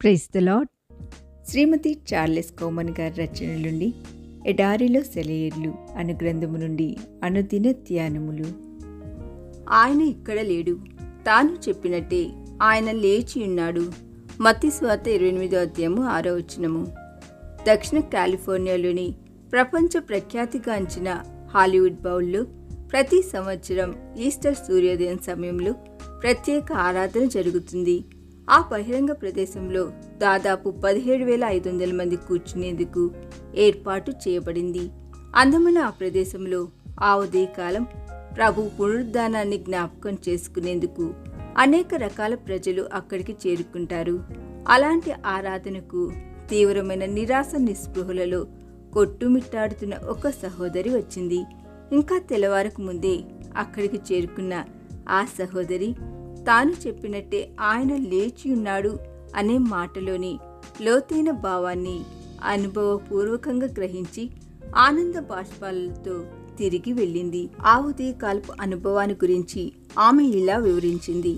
Praise the Lord. Shrimati Charles Cowman గారి రచనల నుండి ఎడారిలో సెలయేర్లు అను గ్రంథము నుండి అనుదిన ధ్యానములు. ఆయన ఇక్కడ లేడు, తాను చెప్పినట్టే ఆయన లేచి ఉన్నాడు. మత్తయి సువార్త 28వ అధ్యాయము 6వ వచనము. దక్షిణ కాలిఫోర్నియాలోని ప్రపంచ ప్రఖ్యాతిగాంచిన హాలీవుడ్ బౌల్లో ప్రతి సంవత్సరం ఈస్టర్ సూర్యోదయం సమయంలో ప్రత్యేక ఆరాధన జరుగుతుంది. ఆ బహిరంగ ప్రదేశంలో దాదాపు 17,500 మంది కూర్చునేందుకు ఏర్పాటు చేయబడింది. అందమైన ఆ ప్రదేశంలో ఆ ఉదయకాలం ప్రభు పునరుద్ధానాన్ని జ్ఞాపకం చేసుకునేందుకు అనేక రకాల ప్రజలు అక్కడికి చేరుకుంటారు. అలాంటి ఆరాధనకు తీవ్రమైన నిరాశ నిస్పృహలలో కొట్టుమిట్టాడుతున్న ఒక సహోదరి వచ్చింది. ఇంకా తెల్లవారకు ముందే అక్కడికి చేరుకున్న ఆ సహోదరి తాను చెప్పినట్టే ఆయన లేచి ఉన్నాడు అనే మాటలోని లోతైన భావాన్ని అనుభవపూర్వకంగా గ్రహించి ఆనంద బాష్పాలతో తిరిగి వెళ్ళింది. ఆ ఉదయకాలపు అనుభవాన్ని గురించి ఆమె ఇలా వివరించింది.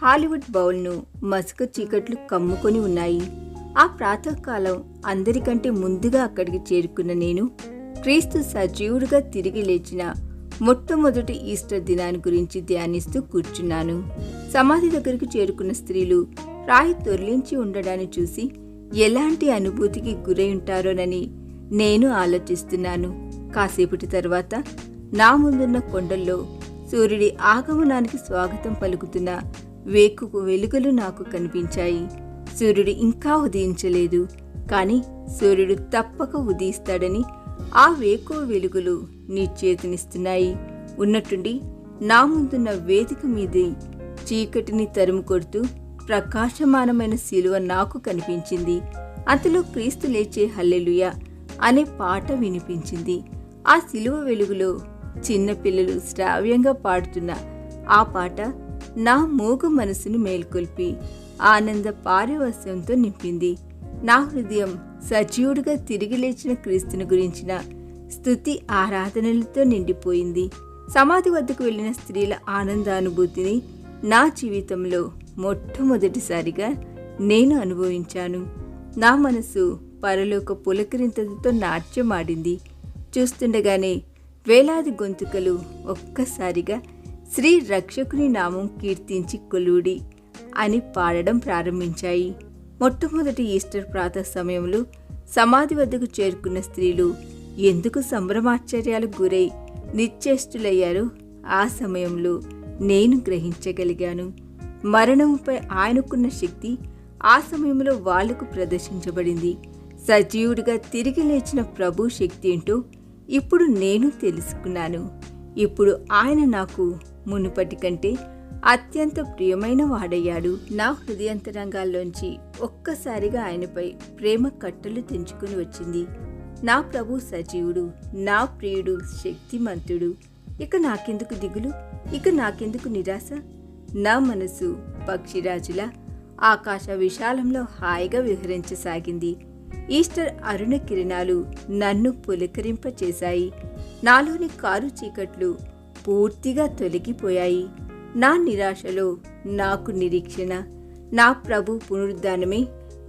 హాలీవుడ్ బౌల్ను మసక చీకట్లు కమ్ముకొని ఉన్నాయి. ఆ ప్రాతకాలం అందరికంటే ముందుగా అక్కడికి చేరుకున్న నేను క్రీస్తు సజీవుడిగా తిరిగి లేచిన మొట్టమొదటి ఈస్టర్ దినాన్ని గురించి ధ్యానిస్తూ కూర్చున్నాను. సమాధి దగ్గరికి చేరుకున్న స్త్రీలు రాయి తొర్లించి ఉండడాన్ని చూసి ఎలాంటి అనుభూతికి గురై ఉంటారోనని నేను ఆలోచిస్తున్నాను. కాసేపటి తర్వాత నా ముందున్న కొండల్లో సూర్యుడి ఆగమనానికి స్వాగతం పలుకుతున్న వేకుకు వెలుగులు నాకు కనిపించాయి. సూర్యుడు ఇంకా ఉదయించలేదు, కానీ సూర్యుడు తప్పక ఉదయిస్తాడని ఆ వేకువ వెలుగులు నిశ్చేతనిస్తున్నాయి. ఉన్నట్టుండి నా ముందున్న వేదిక మీది చీకటిని తరుము కొడుతూ ప్రకాశమానమైన శిలువ నాకు కనిపించింది. అంతలో క్రీస్తు లేచే హల్లెలూయా అనే పాట వినిపించింది. ఆ శిలువ వెలుగులో చిన్నపిల్లలు శ్రావ్యంగా పాడుతున్న ఆ పాట నా మూగ మనసును మేల్కొల్పి ఆనంద పారవస్యంతో నింపింది. నా హృదయం సజీవుడిగా తిరిగి లేచిన క్రీస్తుని గురించిన స్తుతి ఆరాధనలతో నిండిపోయింది. సమాధి వద్దకు వెళ్లిన స్త్రీల ఆనందానుభూతిని నా జీవితంలో మొట్టమొదటిసారిగా నేను అనుభవించాను. నా మనసు పరలోక పులకరింతతో నాట్యమాడింది. చూస్తుండగానే వేలాది గొంతుకలు ఒక్కసారిగా శ్రీ రక్షకుని నామం కీర్తించి కొలుడి అని పాడడం ప్రారంభించాయి. మొట్టమొదటి ఈస్టర్ ప్రాతః సమయంలో సమాధి వద్దకు చేరుకున్న స్త్రీలు ఎందుకు సంభ్రమాశ్చర్యాలకు గురై నిశ్చేష్టులయ్యారో ఆ సమయంలో నేను గ్రహించగలిగాను. మరణంపై ఆయనకున్న శక్తి ఆ సమయంలో వాళ్లకు ప్రదర్శించబడింది. సజీవుడిగా తిరిగి లేచిన ప్రభు శక్తి ఏంటో ఇప్పుడు నేను తెలుసుకున్నాను. ఇప్పుడు ఆయన నాకు మునుపటి కంటే అత్యంత ప్రియమైన వాడయ్యాడు. నా హృదయాంతరంగాల్లోంచి ఒక్కసారిగా ఆయనపై ప్రేమ కట్టలు తెంచుకుని వచ్చింది. నా ప్రభు సజీవుడు, నా ప్రియుడు, శక్తిమంతుడు. ఇక నాకెందుకు దిగులు, ఇక నాకెందుకు నిరాశ? నా మనసు పక్షిరాజులా ఆకాశ విశాలంలో హాయిగా విహరించసాగింది. ఈస్టర్ అరుణ కిరణాలు నన్ను పులకరింపచేశాయి. నాలోని కారు చీకట్లు పూర్తిగా తొలగిపోయాయి. నా నిరాశలో నాకు నిరీక్షణ. నా ప్రభు పునరుద్ధానమే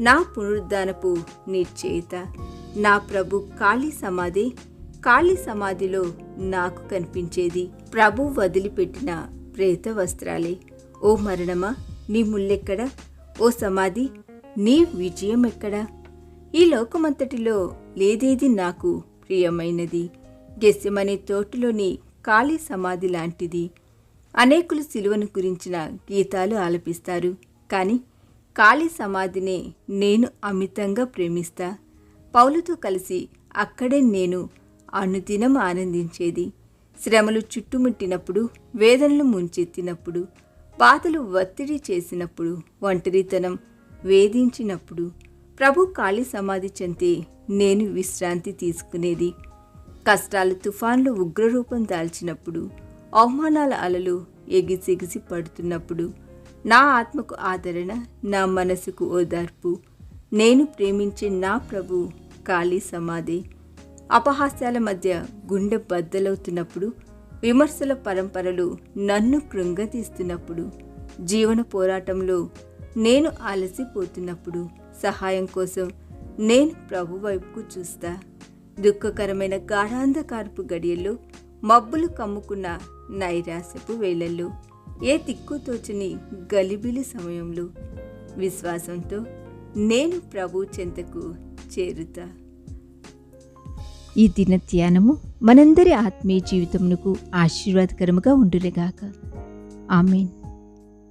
నా పునరుద్ధానపు నిశ్చయిత. నా ప్రభు ఖాళీ సమాధిలో నాకు కనిపించేది ప్రభు వదిలిపెట్టిన ప్రేత వస్త్రాలే. ఓ మరణమా, నీ ముల్లెక్కడా? ఓ సమాధి, నీ విజయం ఎక్కడా? ఈ లోకమంతటిలో లేదేది నాకు ప్రియమైనది. గెస్సెమనే తోటలోని ఖాళీ సమాధి లాంటిది. అనేకులు సిలువను గురించిన గీతాలు ఆలపిస్తారు, కానీ ఖాళీ సమాధినే నేను అమితంగా ప్రేమిస్తా. పౌలుతో కలిసి అక్కడే నేను అనుదినం ఆనందించేది. శ్రమలు చుట్టుముట్టినప్పుడు, వేదనలు ముంచెత్తినప్పుడు, బాధలు ఒత్తిడి చేసినప్పుడు, ఒంటరితనం వేధించినప్పుడు ప్రభు ఖాళీ సమాధి చెంతే నేను విశ్రాంతి తీసుకునేది. కష్టాలు తుఫాన్లు ఉగ్రరూపం దాల్చినప్పుడు, అవమానాల అలలు ఎగిసెగిసి పడుతున్నప్పుడు నా ఆత్మకు ఆదరణ, నా మనసుకు ఓదార్పు. నేను ప్రేమించే నా ప్రభు ఖాళీ సమాధి. అపహాస్యాల మధ్య గుండె బద్దలవుతున్నప్పుడు, విమర్శల పరంపరలు నన్ను కృంగతీస్తున్నప్పుడు, జీవన పోరాటంలో నేను అలసిపోతున్నప్పుడు సహాయం కోసం నేను ప్రభు వైపుకు చూస్తా. దుఃఖకరమైన గాఢాంధకారపు గడియల్లో, మబ్బులు కమ్ముకున్న నైరాశ్యపు వేళల్లో, ఏ దిక్కుతోచని గలిబిలి సమయంలో విశ్వాసంతో నేను ప్రభు చెంతకు చేరుతా. ఈ దిన ధ్యానము మనందరి ఆత్మీయ జీవితమునకు ఆశీర్వాదకరముగా ఉండునుగాక. ఆమేన్.